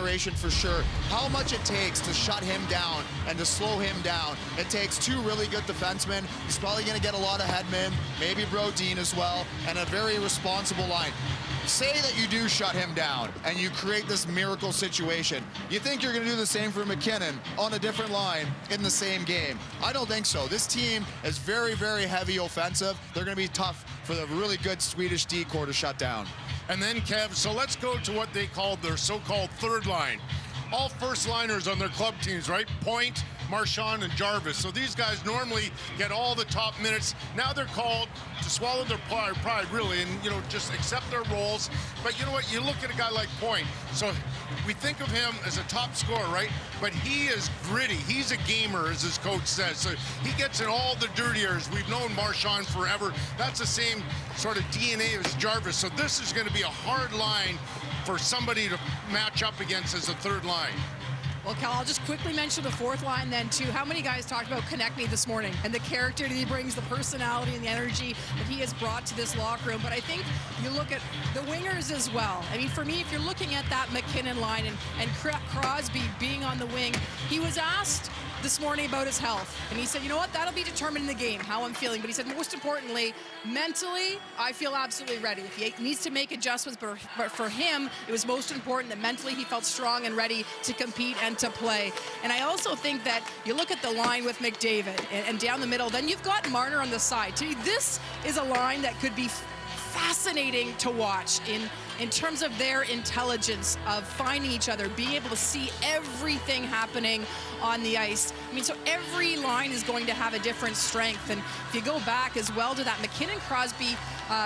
generation for sure. How much it takes to shut him down and to slow him down. It takes two really good defensemen. He's probably going to get a lot of Hedman, maybe Brodin as well, and a very responsible line. Say that you do shut him down and you create this miracle situation. You think you're going to do the same for MacKinnon on a different line in the same game? I don't think so. This team is very, very heavy offensive. They're going to be tough for the really good Swedish D-core to shut down. And then, Kev, so let's go to what they called their so-called third line. All first liners on their club teams, right? Point, Marchand, and Jarvis. So these guys normally get all the top minutes. Now they're called to swallow their pride, really, and, you know, just accept their roles. But you know what? You look at a guy like Point. So we think of him as a top scorer, right? But he is gritty. He's a gamer, as his coach says. So he gets in all the dirty areas. We've known Marchand forever. That's the same sort of DNA as Jarvis. So this is going to be a hard line for somebody to match up against as a third line. Well, Cal, I'll just quickly mention the fourth line then, too. How many guys talked about Connect Me this morning and the character that he brings, the personality and the energy that he has brought to this locker room? But I think you look at the wingers as well. I mean, for me, if you're looking at that MacKinnon line and Crosby being on the wing, he was asked this morning about his health. And he said, you know what, that'll be determined in the game, how I'm feeling. But he said, most importantly, mentally, I feel absolutely ready. If he needs to make adjustments, but for him, it was most important that mentally he felt strong and ready to compete and to play. And I also think that you look at the line with McDavid and down the middle, then you've got Marner on the side. To me, this is a line that could be fascinating to watch in terms of their intelligence of finding each other, being able to see everything happening on the ice. I mean, so every line is going to have a different strength. And if you go back as well to that MacKinnon, Crosby,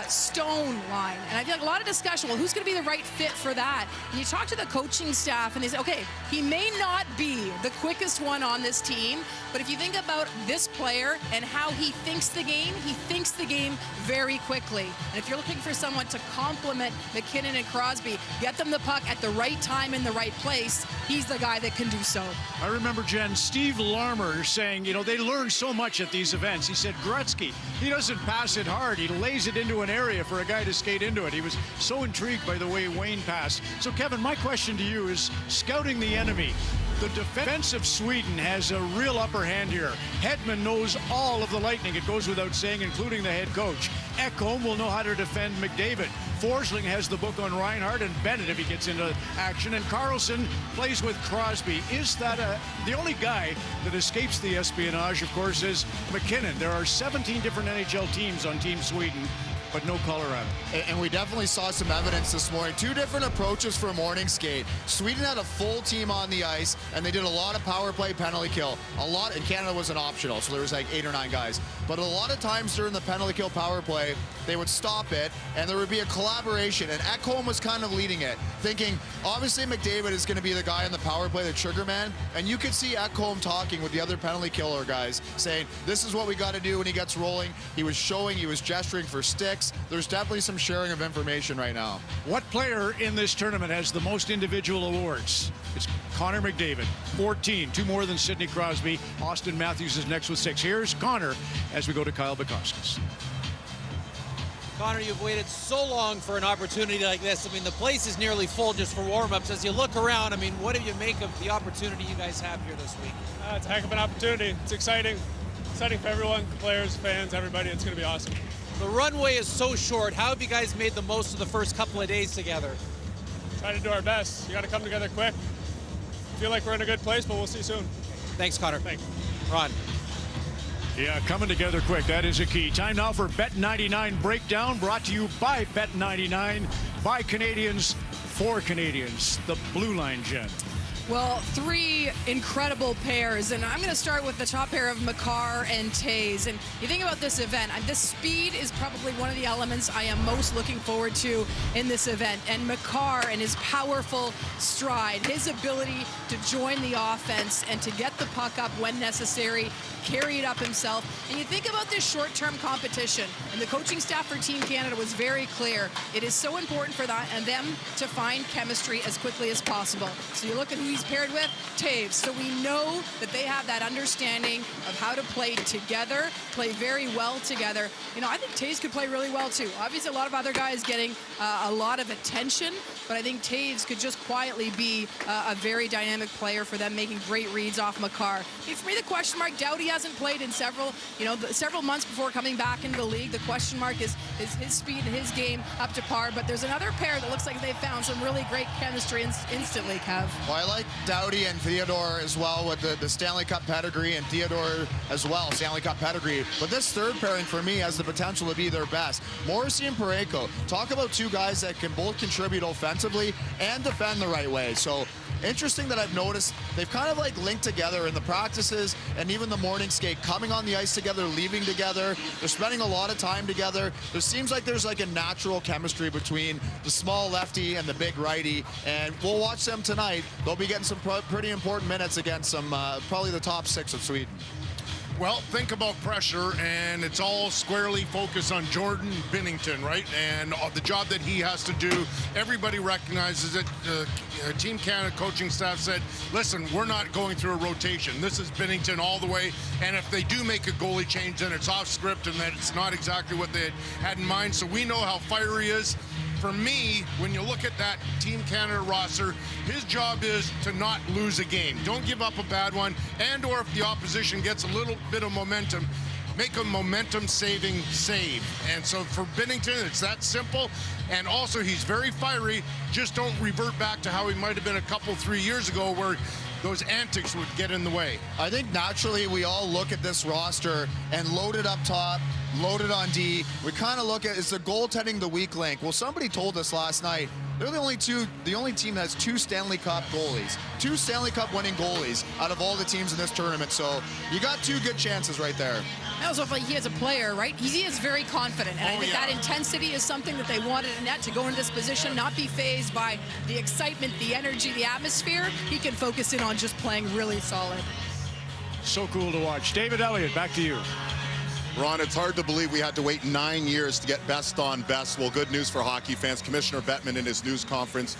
Stone line, and I feel like a lot of discussion, well, who's going to be the right fit for that? And you talk to the coaching staff and they say, okay, he may not be the quickest one on this team, but if you think about this player and how he thinks the game very quickly. And if you're looking for someone to complement MacKinnon and Crosby, get them the puck at the right time in the right place, he's the guy that can do so. I remember, Jen, Steve Larmer saying, you know, they learn so much at these events. He said, Gretzky, he doesn't pass it hard. He lays it into an area for a guy to skate into it. He was so intrigued by the way Wayne passed. So, Kevin, my question to you is, scouting the enemy, the defense of Sweden has a real upper hand here. Hedman knows all of the Lightning, it goes without saying, including the head coach. Ekholm will know how to defend McDavid. Forsling has the book on Reinhardt and Bennett if he gets into action. And Carlson plays with Crosby. Is that the only guy that escapes the espionage, of course, is MacKinnon. There are 17 different NHL teams on Team Sweden, but no Colorado. And we definitely saw some evidence this morning. Two different approaches for a morning skate. Sweden had a full team on the ice, and they did a lot of power play, penalty kill. A lot, and Canada was an optional, so there was like 8 or 9 guys. But a lot of times during the penalty kill power play, they would stop it, and there would be a collaboration. And Ekholm was kind of leading it, thinking, obviously McDavid is going to be the guy on the power play, the trigger man. And you could see Ekholm talking with the other penalty killer guys, saying, this is what we got to do when he gets rolling. He was showing, he was gesturing for sticks. There's definitely some sharing of information right now. What player in this tournament has the most individual awards? It's Connor McDavid, 14, 2 more than Sidney Crosby. Austin Matthews is next with 6. Here's Connor as we go to Kyle Bukowskis. Connor, you've waited so long for an opportunity like this. I mean, the place is nearly full just for warm-ups. As you look around, I mean, what do you make of the opportunity you guys have here this week? It's a heck of an opportunity. It's exciting. Exciting for everyone, players, fans, everybody. It's going to be awesome. The runway is so short. How have you guys made the most of the first couple of days together? Try to do our best. You got to come together quick. Feel like we're in a good place, but we'll see soon. Thanks, Connor. Thanks. Ron. Yeah, coming together quick. That is a key. Time now for Bet99 Breakdown, brought to you by Bet99, by Canadians, for Canadians. The blue line, Jen. Well, 3 incredible pairs, and I'm going to start with the top pair of Makar and Tays. And you think about this event, this speed is probably one of the elements I am most looking forward to in this event. And Makar and his powerful stride, his ability to join the offense and to get the puck up when necessary, carry it up himself. And you think about this short-term competition, and the coaching staff for Team Canada was very clear. It is so important for them to find chemistry as quickly as possible. So you look at who he's paired with? Taves. So we know that they have that understanding of how to play together, play very well together. You know, I think Taves could play really well too. Obviously, a lot of other guys getting a lot of attention, but I think Taves could just quietly be a very dynamic player for them, making great reads off Makar. For me, the question mark, Doughty hasn't played in several months before coming back into the league. The question mark is his speed and his game up to par, but there's another pair that looks like they've found some really great chemistry instantly, Kev. Well, I like Doughty and Theodore as well with the Stanley Cup pedigree, and Theodore as well, Stanley Cup pedigree. But this third pairing for me has the potential to be their best. Morrissey and Parayko, talk about two guys that can both contribute offensively and defend the right way. So interesting that I've noticed they've kind of like linked together in the practices and even the morning skate, coming on the ice together, leaving together. They're spending a lot of time together. There seems like there's like a natural chemistry between the small lefty and the big righty, and we'll watch them tonight. They'll be getting some pretty important minutes against some probably the top 6 of Sweden. Well, think about pressure, and it's all squarely focused on Jordan Binnington, right? And the job that he has to do. Everybody recognizes it. Team Canada coaching staff said, listen, we're not going through a rotation. This is Binnington all the way, and if they do make a goalie change, then it's off script and that it's not exactly what they had in mind. So we know how fiery he is. For me, when you look at that Team Canada roster, his job is to not lose a game. Don't give up a bad one, and or if the opposition gets a little bit of momentum, make a momentum-saving save. And so for Binnington, it's that simple. And also, he's very fiery. Just don't revert back to how he might have been a couple, 3 years ago where those antics would get in the way. I think naturally we all look at this roster and loaded up top, loaded on D. We kind of look at, is the goaltending the weak link? Well, somebody told us last night they're the only team that has 2 Stanley Cup goalies, 2 Stanley Cup winning goalies out of all the teams in this tournament. So you got 2 good chances right there. I also feel like he as a player, right? He is very confident, and I think that intensity is something that they wanted in net to go into this position, not be fazed by the excitement, the energy, the atmosphere. He can focus in on just playing really solid. So cool to watch. David Elliott, back to you. Ron, it's hard to believe we had to wait 9 years to get best on best. Well, good news for hockey fans. Commissioner Bettman in his news conference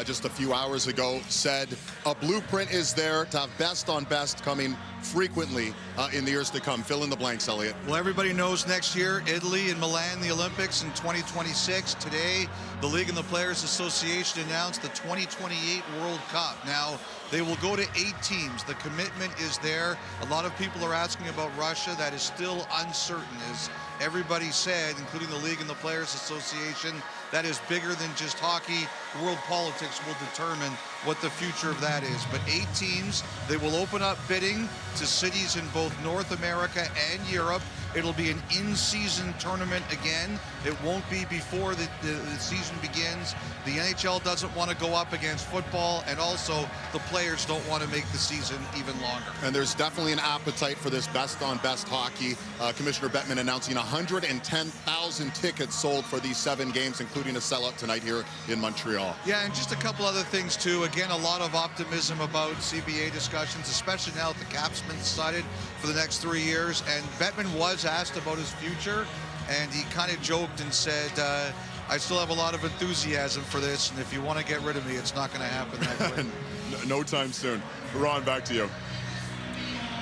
just a few hours ago said a blueprint is there to have best on best coming frequently in the years to come. Fill in the blanks, Elliott. Well, everybody knows next year, Italy and Milan, the Olympics in 2026. Today, the League and the Players Association announced the 2028 World Cup. Now, they will go to 8 teams. The commitment is there. A lot of people are asking about Russia. That is still uncertain, as everybody said, including the League and the Players Association. That is bigger than just hockey. World politics will determine what the future of that is. But 8 teams, they will open up bidding to cities in both North America and Europe. It'll be an in-season tournament again. It won't be before the season begins. The NHL doesn't want to go up against football, and also the players don't want to make the season even longer. And there's definitely an appetite for this best-on-best hockey. Commissioner Bettman announcing 110,000 tickets sold for these 7 games, including a sellout tonight here in Montreal. Yeah, and just a couple other things, too. Again, a lot of optimism about CBA discussions, especially now that the cap's been decided for the next 3 years. And Bettman was asked about his future, and he kind of joked and said, I still have a lot of enthusiasm for this, and if you want to get rid of me, it's not going to happen that quick. No time soon. Ron, back to you.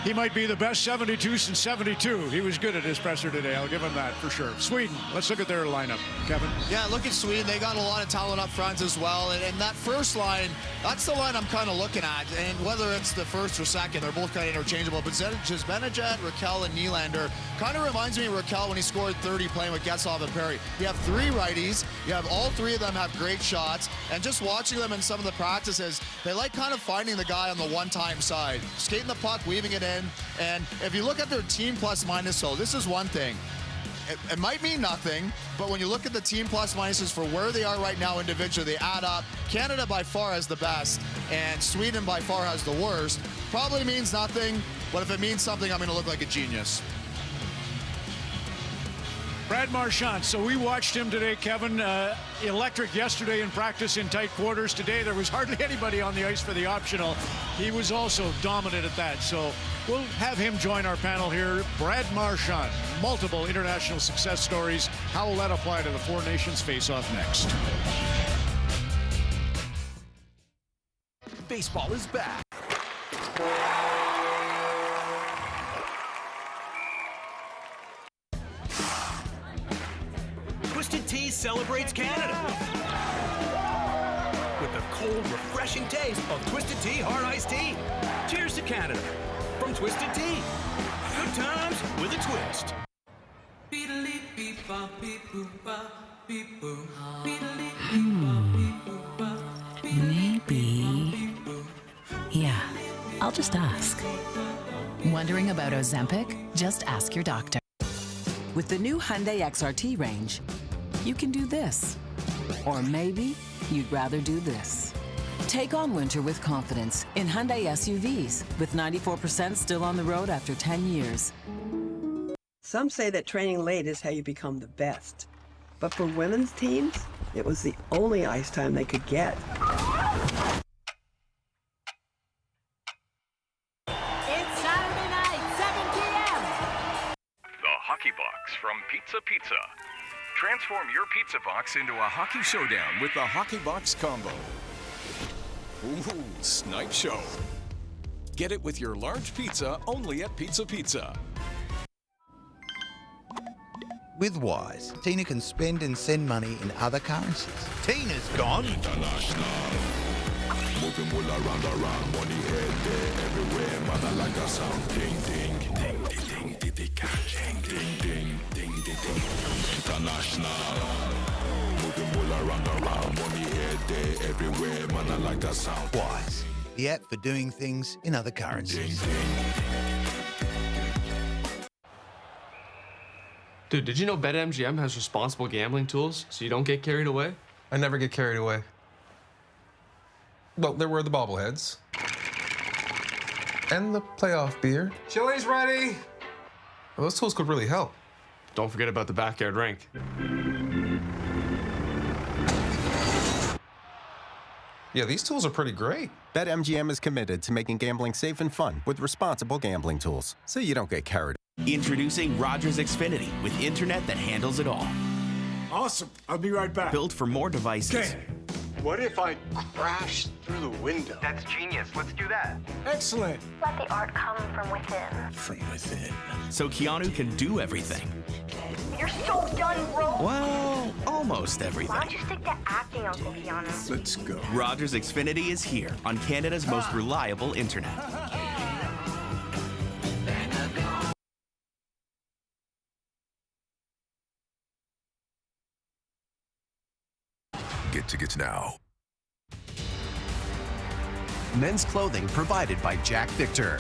He might be the best 72 since 72. He was good at his presser today. I'll give him that for sure. Sweden, let's look at their lineup. Kevin? Yeah, look at Sweden. They got a lot of talent up front as well. And that first line, that's the line I'm kind of looking at. And whether it's the first or second, they're both kind of interchangeable. But Zibanejad, Raquel, and Nylander kind of reminds me of Raquel when he scored 30 playing with Getzlaf and Perry. You have 3 righties. You have all 3 of them have great shots. And just watching them in some of the practices, they like kind of finding the guy on the one-time side. Skating the puck, weaving it in. And if you look at their team plus minus, so this is one thing. It might mean nothing, but when you look at the team plus minuses for where they are right now individually, they add up. Canada by far has the best, and Sweden by far has the worst. Probably means nothing, but if it means something, I'm going to look like a genius. Brad Marchand. So we watched him today, Kevin. Electric yesterday in practice in tight quarters. Today there was hardly anybody on the ice for the optional. He was also dominant at that. So we'll have him join our panel here. Brad Marchand, multiple international success stories. How will that apply to the Four Nations face-off next? Baseball is back. Twisted Tea celebrates Canada with the cold, refreshing taste of Twisted Tea Hard Iced Tea. Cheers to Canada from Twisted Tea. Good times with a twist. Maybe. Yeah, I'll just ask. Wondering about Ozempic? Just ask your doctor. With the new Hyundai XRT range, you can do this. Or maybe you'd rather do this. Take on winter with confidence in Hyundai SUVs, with 94% still on the road after 10 years. Some say that training late is how you become the best. But for women's teams, it was the only ice time they could get. It's Saturday night, 7 p.m. The Hockey Box from Pizza Pizza. Transform your pizza box into a hockey showdown with the Hockey Box Combo. Ooh, Snipe Show. Get it with your large pizza only at Pizza Pizza. With Wise, Tina can spend and send money in other currencies. Tina's gone international. Moving all around, money head there, everywhere, mother like a sound. Ding, ding, ding, ding, ding, ding, ding, ding, ding, ding, ding, international. Moving all around, money head there, everywhere, mother like a sound. Wise, the app for doing things in other currencies. Ding, ding. Dude, did you know BetMGM has responsible gambling tools so you don't get carried away? I never get carried away. Well, there were the bobbleheads. And the playoff beer. Chili's ready! Well, those tools could really help. Don't forget about the backyard rink. Yeah, these tools are pretty great. BetMGM is committed to making gambling safe and fun with responsible gambling tools, so you don't get carried. Introducing Rogers Xfinity with internet that handles it all. Awesome. I'll be right back. Built for more devices. Okay. What if I crash through the window? That's genius. Let's do that. Excellent. Let the art come from within. From within. So Keanu can do everything. You're so done, bro. Well, almost everything. Why don't you stick to acting, Uncle Keanu? Let's go. Rogers Xfinity is here on Canada's most reliable internet. Get tickets now. Men's clothing provided by Jack Victor.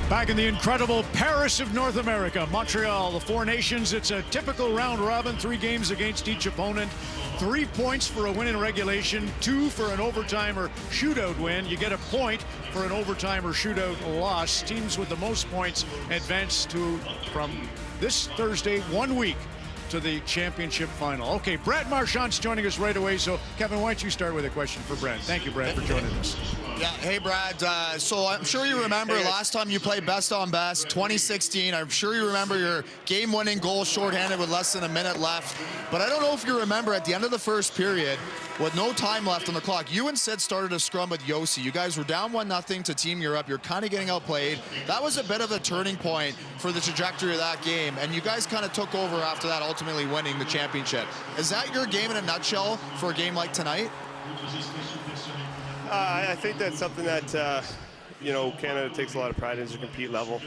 Back in the incredible Paris of North America, Montreal, the Four Nations. It's a typical round robin, 3 games against each opponent. 3 points for a win in regulation, 2 for an overtime or shootout win. You get a point for an overtime or shootout loss. Teams with the most points advance from this Thursday, 1 week to the championship final. Okay, Brad Marchand's joining us right away. So, Kevin, why don't you start with a question for Brad? Thank you, Brad, for joining us. Yeah, hey, Brad. So I'm sure you remember last time you played best on best, 2016. I'm sure you remember your game-winning goal shorthanded with less than a minute left. But I don't know if you remember at the end of the first period, with no time left on the clock, you and Sid started a scrum with Yossi. You guys were down 1-0 to Team Europe. You're kind of getting outplayed. That was a bit of a turning point for the trajectory of that game. And you guys kind of took over after that, ultimately winning the championship. Is that your game in a nutshell for a game like tonight? I think that's something that, Canada takes a lot of pride in, is a compete level.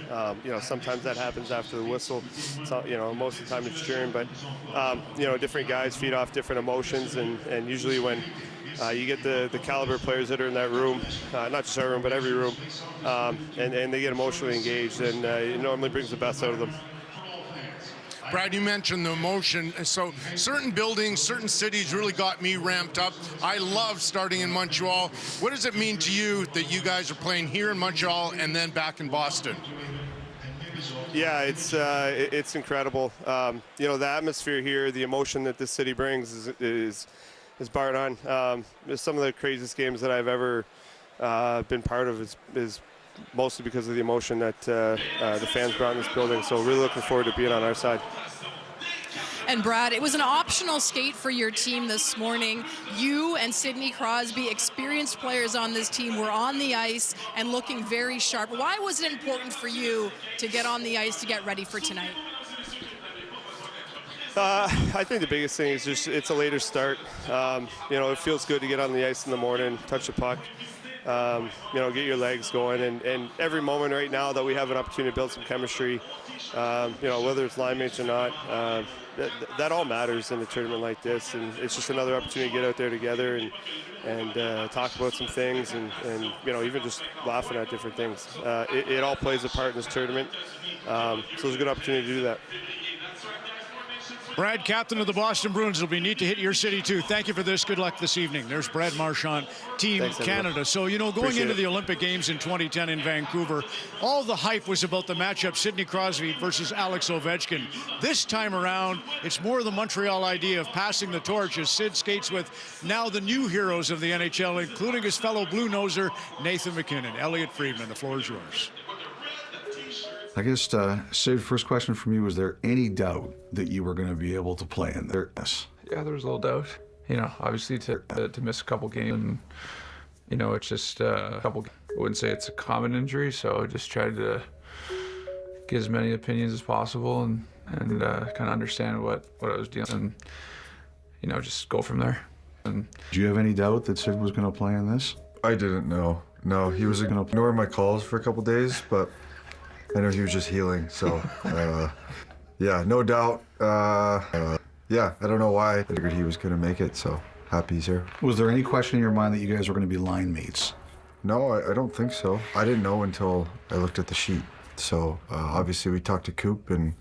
Sometimes that happens after the whistle. So, most of the time it's cheering, but, different guys feed off different emotions. And usually when you get the caliber players that are in that room, not just our room, but every room, and they get emotionally engaged, and it normally brings the best out of them. Brad, you mentioned the emotion. So certain buildings, certain cities really got me ramped up. I love starting in Montreal. What does it mean to you that you guys are playing here in Montreal and then back in Boston? Yeah, it's incredible. The atmosphere here, the emotion that this city brings is bar none. It's some of the craziest games that I've ever been part of is mostly because of the emotion that the fans brought in this building. So really looking forward to being on our side. And Brad, it was an optional skate for your team this morning. You and Sidney Crosby, experienced players on this team, were on the ice and looking very sharp. Why was it important for you to get on the ice to get ready for tonight? I think the biggest thing is just it's a later start. You know, it feels good to get on the ice in the morning, touch the puck, you know, get your legs going. And every moment right now that we have an opportunity to build some chemistry, you know, whether it's line mates or not, that all matters in a tournament like this. And it's just another opportunity to get out there together and talk about some things and, you know, even just laughing at different things. It all plays a part in this tournament. So it's a good opportunity to do that. Brad, captain of the Boston Bruins. It'll be neat to hit your city, too. Thank you for this. Good luck this evening. There's Brad Marchand, Team Thanks, Canada. So, you know, going into the Olympic Games in 2010 in Vancouver, all the hype was about the matchup Sidney Crosby versus Alex Ovechkin. This time around, it's more the Montreal idea of passing the torch as Sid skates with now the new heroes of the NHL, including his fellow Blue Noser, Nathan MacKinnon. Elliot Friedman, the floor is yours. I guess, Sid, first question from you, was there any doubt that you were going to be able to play in there? Yes. Yeah, there was a little doubt. You know, obviously to miss a couple games, and, you know, it's just a couple, I wouldn't say it's a common injury, so I just tried to get as many opinions as possible and kind of understand what I was dealing with and, you know, just go from there. And do you have any doubt that Sid was going to play in this? I didn't know. No, he was going to ignore my calls for a couple days, but I know he was just healing, so yeah, no doubt. Yeah, I don't know why. I figured he was going to make it, so happy he's here. Was there any question in your mind that you guys were going to be line mates? No, I don't think so. I didn't know until I looked at the sheet. So obviously we talked to Coop, and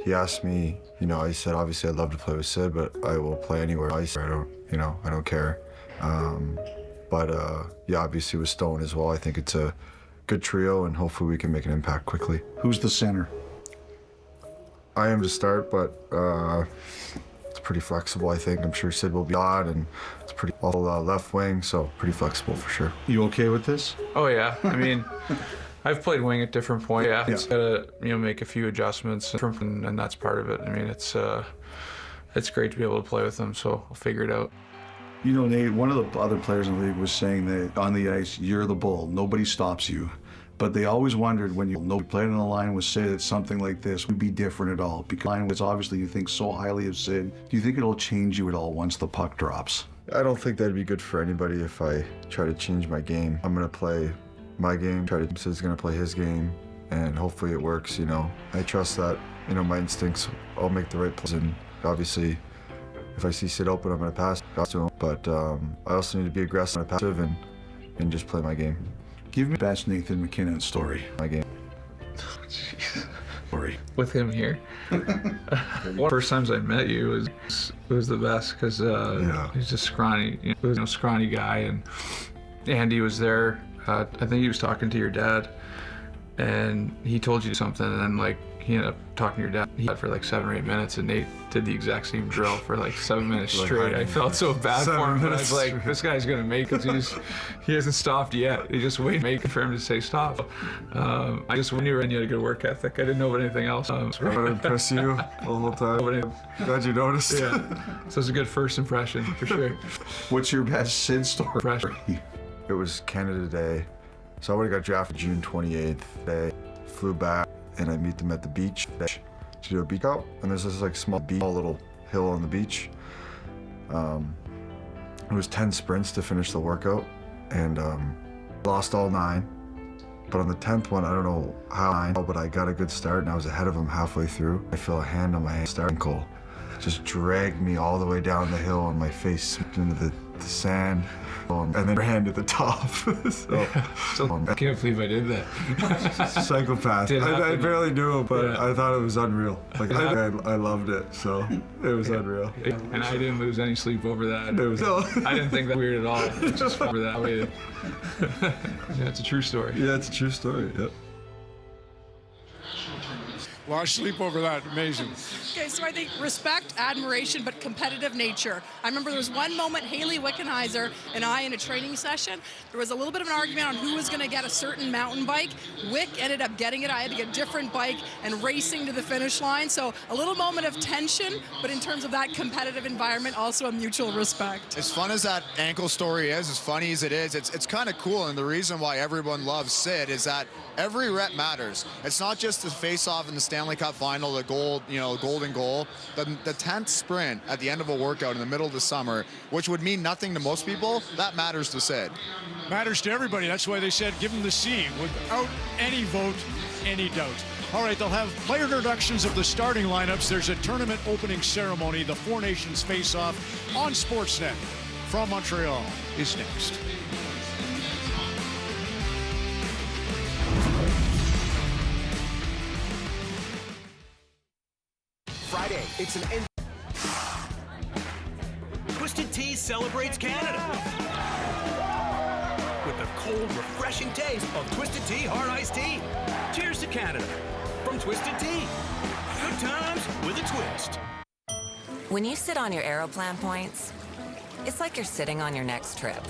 he asked me, you know, I said obviously I'd love to play with Sid, but I will play anywhere. I don't care. But yeah, obviously with Stone as well, I think it's a good trio, and hopefully we can make an impact quickly. Who's the center? I am to start, but it's pretty flexible, I think. I'm sure Sid will be odd, and it's pretty all left wing, so pretty flexible for sure. You okay with this? Oh yeah, I mean, I've played wing at different points. Yeah, it's gotta, you know, make a few adjustments, and that's part of it. I mean, it's great to be able to play with them, so I'll figure it out. You know, Nate, one of the other players in the league was saying that on the ice, you're the bull. Nobody stops you. But they always wondered when you played on the line with Sid that something like this would be different at all. Because line was obviously you think so highly of Sid. Do you think it'll change you at all once the puck drops? I don't think that'd be good for anybody if I try to change my game. I'm going to play my game, Sid's going to play his game, and hopefully it works, you know. I trust that, you know, my instincts, I'll make the right plays, and obviously if I see Sid open, I'm going to pass to him. But I also need to be aggressive and passive and just play my game. Give me the best Nathan MacKinnon story. My game. Story. With him here. One of the first times I met you was the best because he's just scrawny, you know, scrawny guy, and Andy was there. I think he was talking to your dad, and he told you something, and then like he ended up talking to your dad. He had for like 7 or 8 minutes, and Nate did the exact same drill for like 7 minutes straight. I felt so bad for him, but I was like, this guy's gonna make it. He hasn't stopped yet. He just waited for him to say stop. I just knew you had a good work ethic. I didn't know about anything else. I'm trying to impress you the whole time. Glad you noticed. Yeah. So it's a good first impression for sure. What's your best Sid story? It was Canada Day, so I would have got drafted June 28th. Day, flew back, and I meet them at the beach to do a beach out. And there's this like small little hill on the beach. It was 10 sprints to finish the workout, and lost all 9. But on the 10th one, I don't know how, but I got a good start, and I was ahead of him halfway through. I feel a hand on my ankle, just dragged me all the way down the hill, and my face slipped into the sand. And then hand at the top. I can't believe I did that. Psychopath. I barely knew it, but I thought it was unreal. Like I loved it, so it was unreal. And I didn't lose any sleep over that. I didn't think that weird at all. Just over that way. Yeah, it's a true story. Yeah, it's a true story. Yep. Lost sleep over that. Amazing. Okay, so I think respect, admiration, but competitive nature. I remember there was one moment, Haley Wickenheiser and I in a training session, there was a little bit of an argument on who was going to get a certain mountain bike. Wick ended up getting it. I had to get a different bike and racing to the finish line. So a little moment of tension, but in terms of that competitive environment, also a mutual respect. As fun as that ankle story is, as funny as it is, it's kind of cool. And the reason why everyone loves Sid is that every rep matters. It's not just the face-off in the Stanley Cup final, the gold, golden goal. The 10th sprint at the end of a workout in the middle of the summer, which would mean nothing to most people, that matters to Sid. Matters to everybody. That's why they said give him the C. Without any vote, any doubt. All right, they'll have player introductions of the starting lineups. There's a tournament opening ceremony. The Four Nations face-off on Sportsnet from Montreal is next. Friday, it's an end. Twisted Tea celebrates Canada with the cold, refreshing taste of Twisted Tea Hard Iced Tea. Cheers to Canada from Twisted Tea. Good times with a twist. When you sit on your Aeroplan points, it's like you're sitting on your next trip.